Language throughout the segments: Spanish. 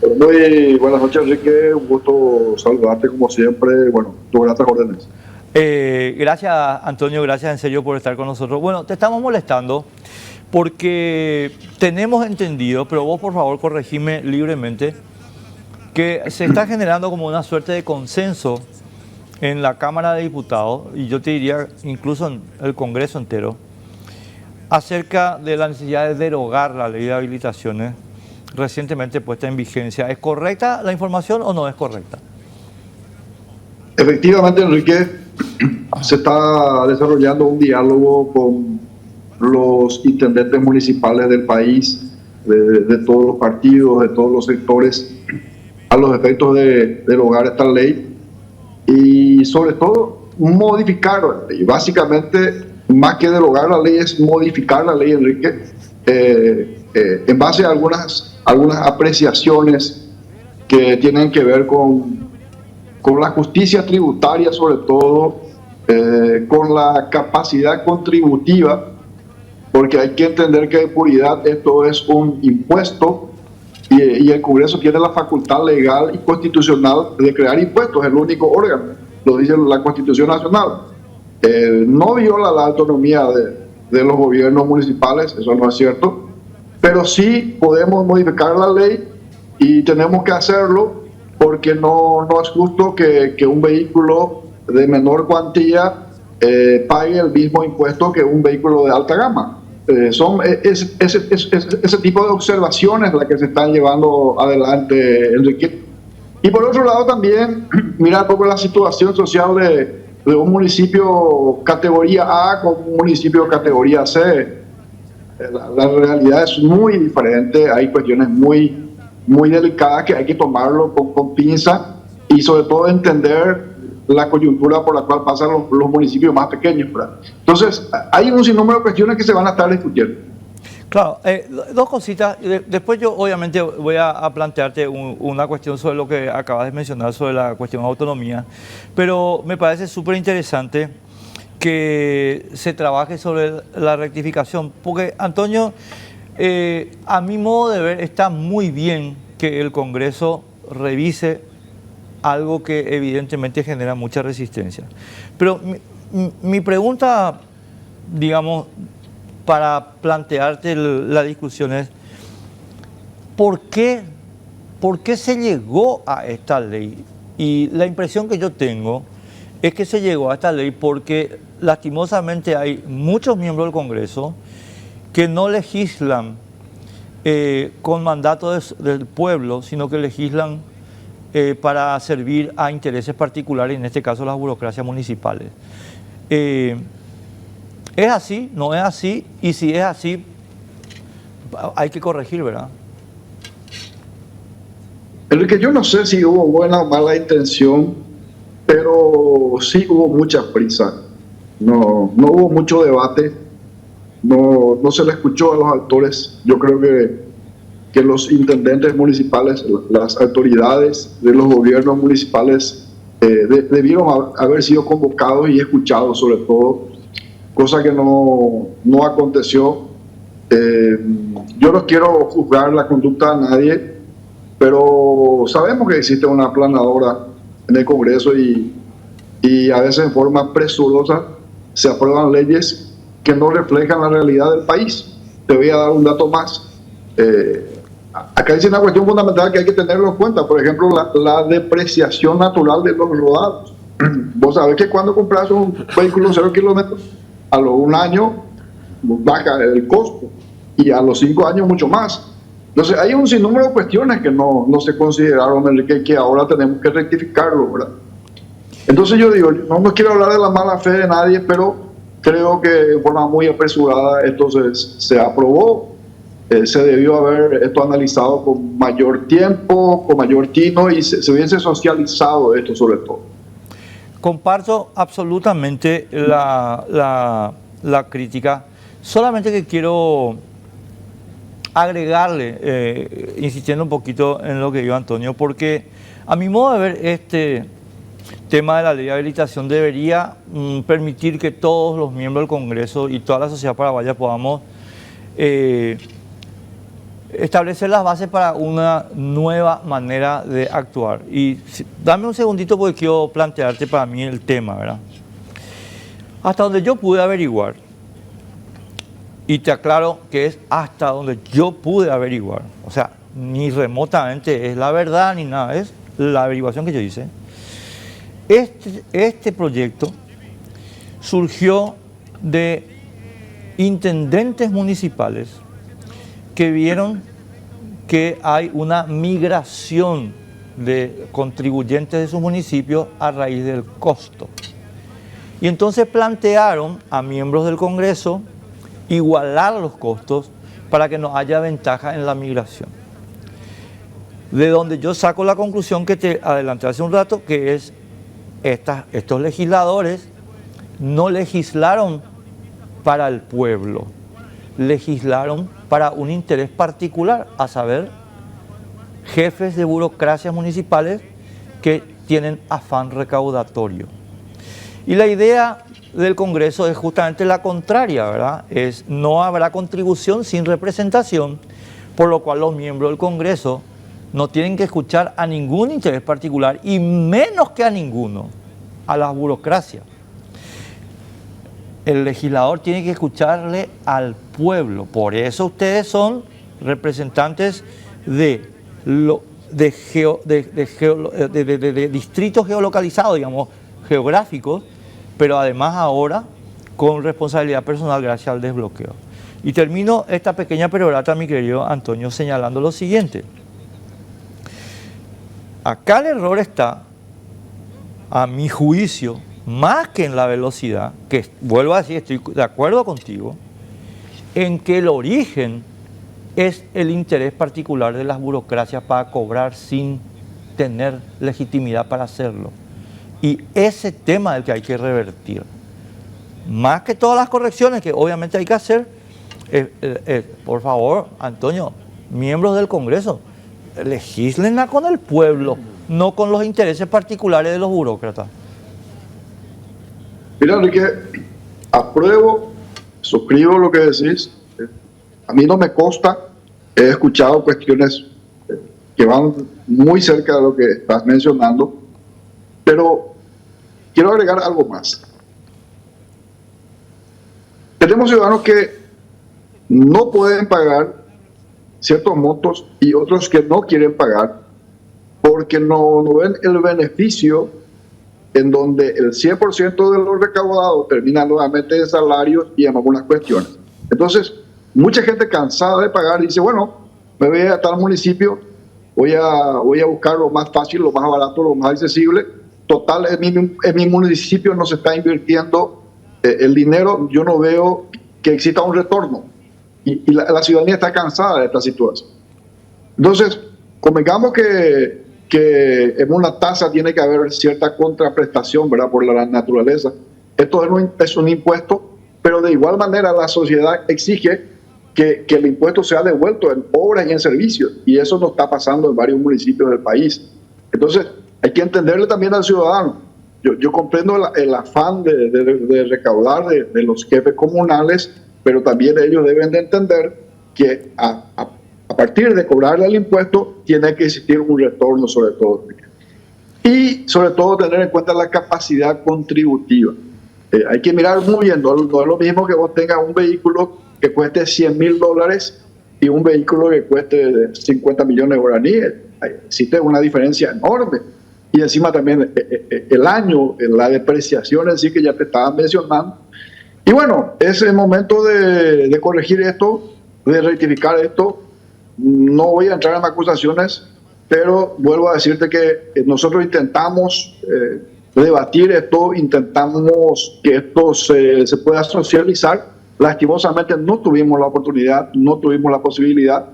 Muy buenas noches, Enrique. Un gusto saludarte como siempre. Bueno, tus gratas órdenes. Gracias, Antonio, gracias en serio por estar con nosotros. Bueno, te estamos molestando porque tenemos entendido, pero vos por favor corregime libremente, que se está generando como una suerte de consenso en la Cámara de Diputados, y yo te diría incluso en el Congreso entero, acerca de la necesidad de derogar la ley de habilitaciones recientemente puesta en vigencia. ¿Es correcta la información o no es correcta? Efectivamente, Enrique, se está desarrollando un diálogo con los intendentes municipales del país, de todos los partidos, de todos los sectores, a los efectos de derogar esta ley y sobre todo modificar la ley. Básicamente, más que derogar la ley, es modificar la ley, Enrique, en base a algunas apreciaciones que tienen que ver con la justicia tributaria, sobre todo, con la capacidad contributiva, porque hay que entender que de puridad esto es un impuesto y el Congreso tiene la facultad legal y constitucional de crear impuestos, es el único órgano, lo dice la Constitución Nacional. No viola la autonomía de los gobiernos municipales, eso no es cierto, pero sí podemos modificar la ley y tenemos que hacerlo porque no es justo que un vehículo de menor cuantía pague el mismo impuesto que un vehículo de alta gama. Son ese tipo de observaciones las que se están llevando adelante, Enrique. Y por otro lado también, mirar un poco la situación social de un municipio categoría A con un municipio categoría C. La realidad es muy diferente, hay cuestiones muy delicadas que hay que tomarlo con pinza y sobre todo entender la coyuntura por la cual pasan los municipios más pequeños, ¿verdad? Entonces, hay un sinnúmero de cuestiones que se van a estar discutiendo. Claro, dos cositas. Después yo obviamente voy a plantearte una cuestión sobre lo que acabas de mencionar, sobre la cuestión de autonomía, pero me parece súper interesante que se trabaje sobre la rectificación, porque Antonio, a mi modo de ver, está muy bien que el Congreso revise algo que evidentemente genera mucha resistencia. Pero mi pregunta, digamos, para plantearte la discusión es, ¿por qué se llegó a esta ley? Y la impresión que yo tengo es que se llegó a esta ley porque lastimosamente hay muchos miembros del Congreso que no legislan con mandato del pueblo, sino que legislan para servir a intereses particulares, en este caso las burocracias municipales. ¿Es así? ¿No es así? Y si es así, hay que corregir, ¿verdad? Enrique, yo no sé si hubo buena o mala intención, pero sí hubo mucha prisa. No hubo mucho debate, no se le escuchó a los actores. Yo creo que los intendentes municipales, las autoridades de los gobiernos municipales debieron haber sido convocados y escuchados sobre todo, cosa que no aconteció. Yo no quiero juzgar la conducta de nadie, pero sabemos que existe una aplanadora en el Congreso y a veces en forma presurosa se aprueban leyes que no reflejan la realidad del país. Te voy a dar un dato más. Acá dice una cuestión fundamental que hay que tenerlo en cuenta, por ejemplo, la depreciación natural de los rodados. Vos sabés que cuando compras un vehículo 0 kilómetros, a los 1 año baja el costo y a los 5 años mucho más. Entonces hay un sinnúmero de cuestiones que no se consideraron, Enrique, que ahora tenemos que rectificarlo, ¿verdad? Entonces yo digo, no quiero hablar de la mala fe de nadie, pero creo que de forma muy apresurada esto se aprobó. Se debió haber esto analizado con mayor tiempo, con mayor tino y se hubiese socializado esto sobre todo. Comparto absolutamente la crítica, solamente que quiero agregarle, insistiendo un poquito en lo que dijo Antonio, porque a mi modo de ver este tema de la ley de habilitación debería permitir que todos los miembros del Congreso y toda la sociedad paraguaya podamos establecer las bases para una nueva manera de actuar. Y dame un segundito porque quiero plantearte para mí el tema, ¿verdad? Hasta donde yo pude averiguar, y te aclaro que es hasta donde yo pude averiguar, o sea, ni remotamente es la verdad ni nada, es la averiguación que yo hice. Este proyecto surgió de intendentes municipales que vieron que hay una migración de contribuyentes de sus municipios a raíz del costo. Y entonces plantearon a miembros del Congreso igualar los costos para que no haya ventaja en la migración. De donde yo saco la conclusión que te adelanté hace un rato, que es estos legisladores no legislaron para el pueblo, legislaron para un interés particular, a saber, jefes de burocracias municipales que tienen afán recaudatorio. Y la idea del Congreso es justamente la contraria, ¿verdad? Es no habrá contribución sin representación, por lo cual los miembros del Congreso no tienen que escuchar a ningún interés particular y menos que a ninguno, a las burocracias. El legislador tiene que escucharle al pueblo. Por eso ustedes son representantes de distritos geolocalizados, digamos, geográficos, pero además ahora con responsabilidad personal gracias al desbloqueo. Y termino esta pequeña perorata, mi querido Antonio, señalando lo siguiente. Acá el error está, a mi juicio, más que en la velocidad, que vuelvo a decir, estoy de acuerdo contigo, en que el origen es el interés particular de las burocracias para cobrar sin tener legitimidad para hacerlo. Y ese tema es el que hay que revertir. Más que todas las correcciones que obviamente hay que hacer, por favor, Antonio, miembros del Congreso, legislen con el pueblo, no con los intereses particulares de los burócratas. Mira, Enrique, apruebo, suscribo lo que decís. A mí no me consta, he escuchado cuestiones que van muy cerca de lo que estás mencionando, pero quiero agregar algo más. Tenemos ciudadanos que no pueden pagar ciertos montos y otros que no quieren pagar porque no ven el beneficio en donde el 100% de los recaudados termina nuevamente en salarios y en algunas cuestiones. Entonces, mucha gente cansada de pagar dice, bueno, me voy a tal municipio, voy a buscar lo más fácil, lo más barato, lo más accesible. Total, en mi municipio no se está invirtiendo el dinero, yo no veo que exista un retorno. Y la ciudadanía está cansada de esta situación. Entonces, convengamos que en una tasa tiene que haber cierta contraprestación, ¿verdad?, por la naturaleza. Esto es un impuesto, pero de igual manera la sociedad exige que el impuesto sea devuelto en obras y en servicios, y eso no está pasando en varios municipios del país. Entonces, hay que entenderle también al ciudadano. Yo comprendo el afán de recaudar de los jefes comunales, pero también ellos deben de entender que a partir de cobrarle el impuesto tiene que existir un retorno sobre todo. Y sobre todo tener en cuenta la capacidad contributiva. Hay que mirar muy bien, no es lo mismo que vos tengas un vehículo que cueste $100.000 y un vehículo que cueste 50 millones de guaraníes. Existe una diferencia enorme. Y encima también el año, la depreciación en sí que ya te estaba mencionando. Y bueno, es el momento de corregir esto, de rectificar esto. No voy a entrar en acusaciones, pero vuelvo a decirte que nosotros intentamos debatir esto, intentamos que esto se pueda socializar. Lastimosamente no tuvimos la oportunidad, no tuvimos la posibilidad.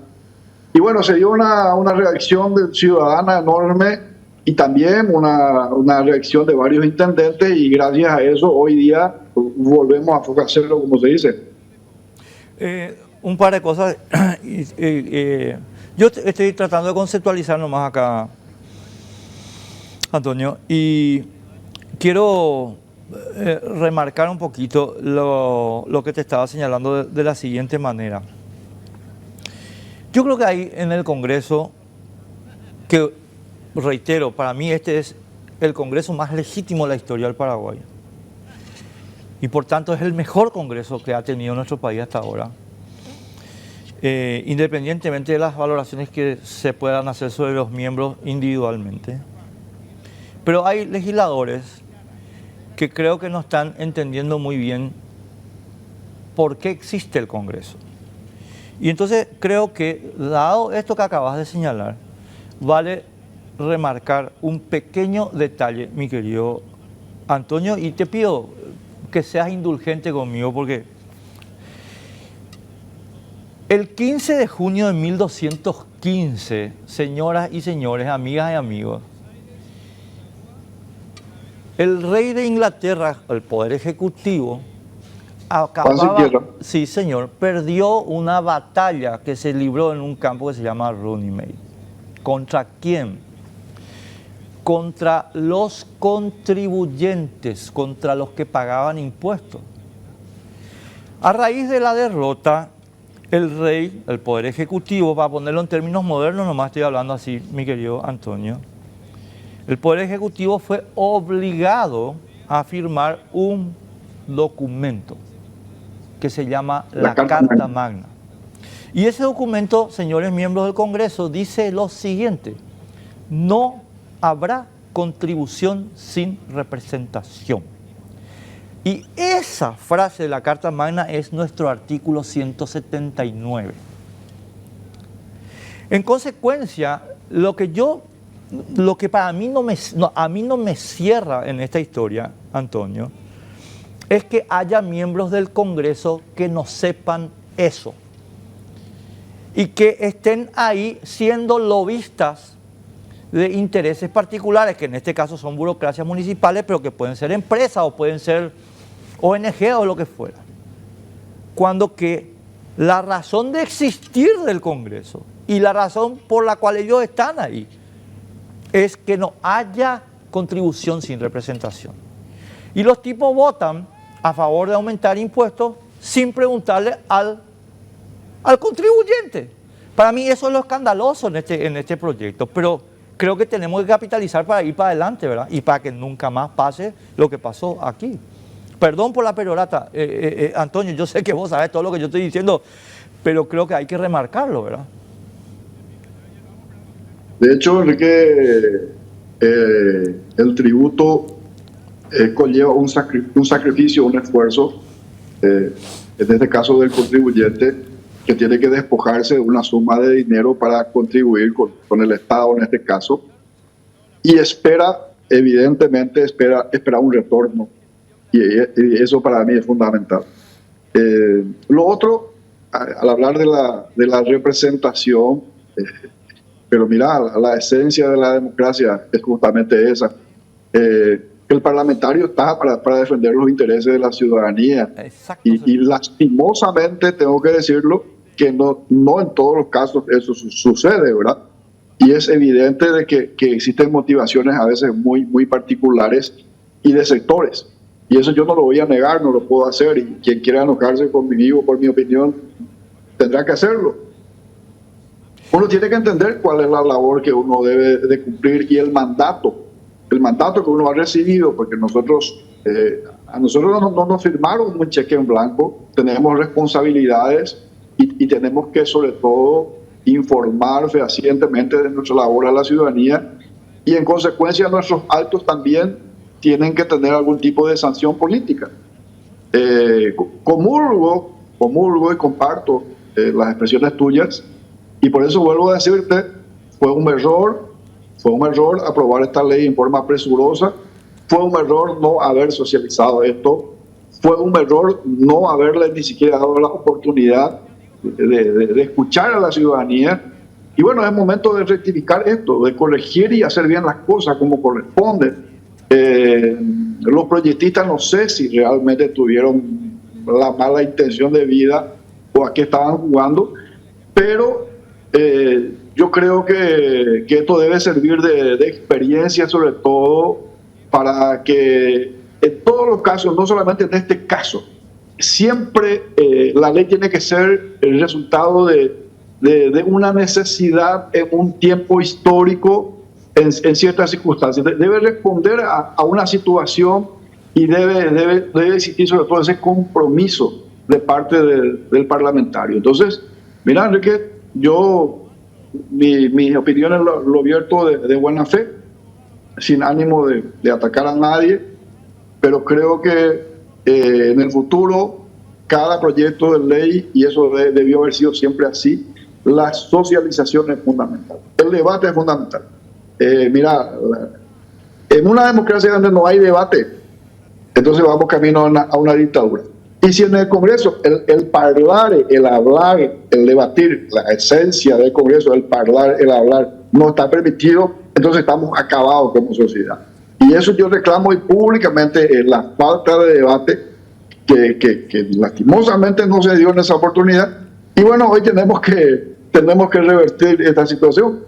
Y bueno, se dio una reacción ciudadana enorme y también una reacción de varios intendentes, y gracias a eso hoy día volvemos a hacerlo como se dice. Un par de cosas. Yo estoy tratando de conceptualizar nomás acá, Antonio, y quiero remarcar un poquito lo que te estaba señalando de la siguiente manera. Yo creo que hay en el Congreso, que reitero, para mí este es el Congreso más legítimo de la historia del Paraguay. Y por tanto es el mejor Congreso que ha tenido nuestro país hasta ahora. Independientemente de las valoraciones que se puedan hacer sobre los miembros individualmente. Pero hay legisladores que creo que no están entendiendo muy bien por qué existe el Congreso. Y entonces creo que, dado esto que acabas de señalar, vale remarcar un pequeño detalle, mi querido Antonio, y te pido que seas indulgente conmigo porque el 15 de junio de 1215, señoras y señores, amigas y amigos, el rey de Inglaterra, el poder ejecutivo, acababa, sí señor, perdió una batalla que se libró en un campo que se llama Runnymede. ¿Contra quién? Contra los contribuyentes, contra los que pagaban impuestos. A raíz de la derrota, el rey, el poder ejecutivo, para ponerlo en términos modernos, nomás estoy hablando así, mi querido Antonio, el poder ejecutivo fue obligado a firmar un documento que se llama la Carta Magna. Y ese documento, señores miembros del Congreso, dice lo siguiente: no habrá contribución sin representación. Y esa frase de la Carta Magna es nuestro artículo 179. En consecuencia, lo que para mí a mí no me cierra en esta historia, Antonio, es que haya miembros del Congreso que no sepan eso y que estén ahí siendo lobistas de intereses particulares, que en este caso son burocracias municipales, pero que pueden ser empresas o pueden ser ONG o lo que fuera. Cuando que la razón de existir del Congreso y la razón por la cual ellos están ahí es que no haya contribución sin representación. Y los tipos votan a favor de aumentar impuestos sin preguntarle al contribuyente. Para mí eso es lo escandaloso en este proyecto, pero creo que tenemos que capitalizar para ir para adelante, ¿verdad? Y para que nunca más pase lo que pasó aquí. Perdón por la perorata, Antonio, yo sé que vos sabés todo lo que yo estoy diciendo, pero creo que hay que remarcarlo, ¿verdad? De hecho, Enrique, el tributo conlleva un sacrificio, un esfuerzo, en este caso del contribuyente, que tiene que despojarse de una suma de dinero para contribuir con el Estado en este caso, y evidentemente espera un retorno, y eso para mí es fundamental. Lo otro, al hablar de la representación, pero mira, la esencia de la democracia es justamente esa. El parlamentario está para defender los intereses de la ciudadanía. Y lastimosamente, tengo que decirlo, que no en todos los casos eso sucede, ¿verdad? Y es evidente de que existen motivaciones a veces muy particulares y de sectores. Y eso yo no lo voy a negar, no lo puedo hacer. Y quien quiera enojarse conmigo por mi opinión, tendrá que hacerlo. Uno tiene que entender cuál es la labor que uno debe de cumplir y el mandato que uno ha recibido, porque a nosotros no nos firmaron un cheque en blanco, tenemos responsabilidades y tenemos que sobre todo informar fehacientemente de nuestra labor a la ciudadanía, y en consecuencia nuestros actos también tienen que tener algún tipo de sanción política. Comulgo y comparto las expresiones tuyas, y por eso vuelvo a decirte, fue un error aprobar esta ley en forma presurosa, fue un error no haber socializado esto, fue un error no haberle ni siquiera dado la oportunidad de escuchar a la ciudadanía. Y bueno, es momento de rectificar esto, de corregir y hacer bien las cosas como corresponde. Los proyectistas no sé si realmente tuvieron la mala intención de vida o a qué estaban jugando, pero yo creo que esto debe servir de experiencia, sobre todo para que en todos los casos, no solamente en este caso, siempre la ley tiene que ser el resultado de de una necesidad en un tiempo histórico, en ciertas circunstancias. Debe responder a una situación y debe existir sobre todo ese compromiso de parte del parlamentario. Entonces, mira, Enrique, mis opiniones lo vierto de buena fe, sin ánimo de atacar a nadie, pero creo que en el futuro cada proyecto de ley, y eso debió haber sido siempre así, la socialización es fundamental, el debate es fundamental. Mira, en una democracia donde no hay debate, entonces vamos camino a una dictadura. Y si en el Congreso el hablar, el debatir, la esencia del Congreso, el hablar, no está permitido, entonces estamos acabados como sociedad. Y eso yo reclamo y públicamente la falta de debate que lastimosamente no se dio en esa oportunidad. Y bueno, hoy tenemos que revertir esta situación.